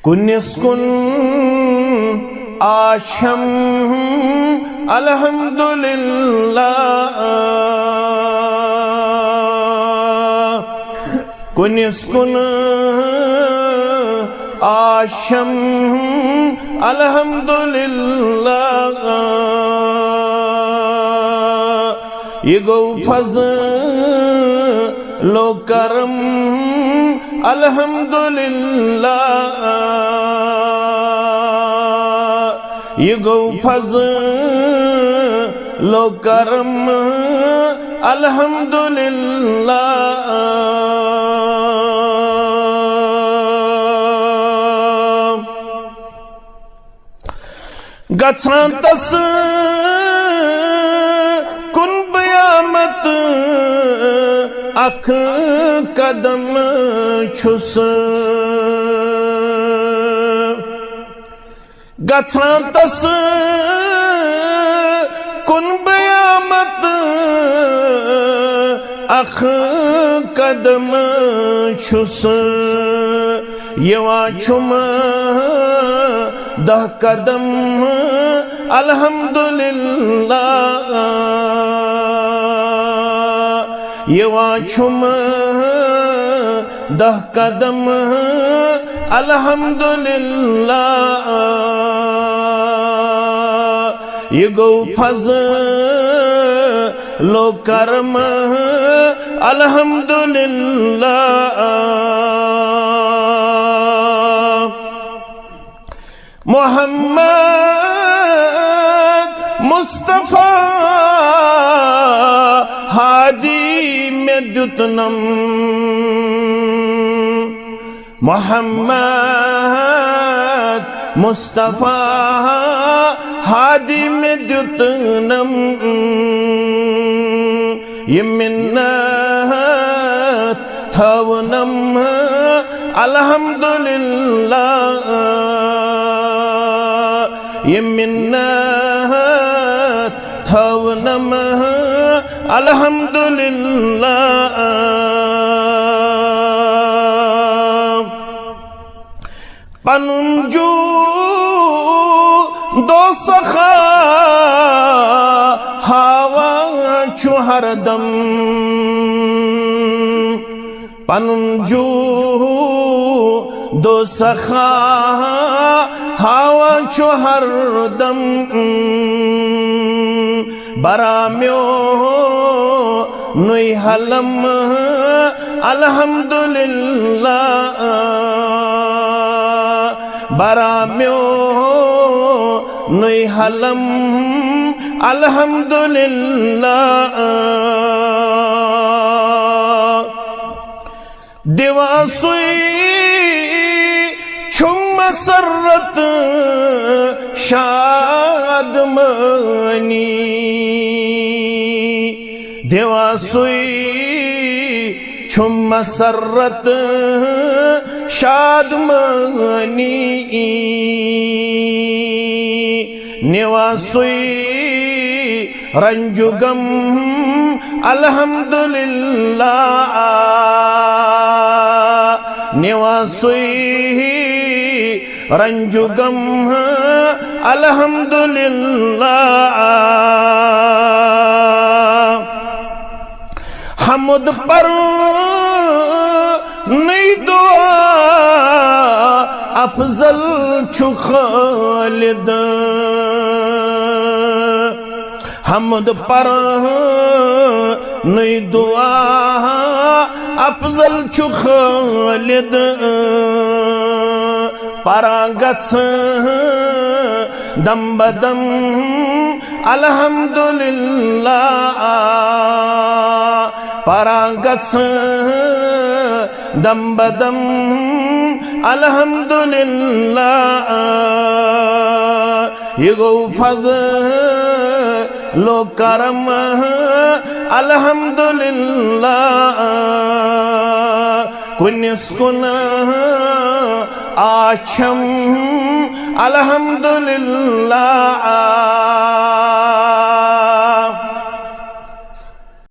کنس کن آشم الحمدللہ کنس کن آشم الحمدللہ یہ گو فضل و کرم الحمدللہ یہ گو فضل و کرم الحمدللہ گژھان تس کن بیامت اکھ قدم چھس گژھان تس کن بیامت اکھ قدم چھس یوان چھم دہ قدم الحمدللہ یوان چھم دہ قدم الحمدللہ یہ گو فضل و کرم الحمدللہ محمد مصطفیٰ ہادی میں دتنم محمد مصطفیٰ ہادی میں دتنم یہ منت تھونم الحمدللہ یہ منت تھونم الحمدللہ پنن جو دو سخا ہوا چھو ہر دم پنن جو دو سخا ہوا چھو ہر دم برامیو نوی حلم الحمدللہ برامیو نوی حلم الحمدللہ دیوا سوئی چھم مسرت شادمانی دیوا سوئی چھم مسرت شادمانی نیوا سوئی رنجگم الحمدللہ نیوا سوئی رنجگم الحمدللہ حمد پر نئی دعا افضل چھو خالد حمد پر نئی دعا افضل چھو خالد پراغت دم بدم الحمدللہ پراغت دم بدم الحمدللہ یہ گو فضل و کرم الحمدللہ کنس کن آشم الحمدللہ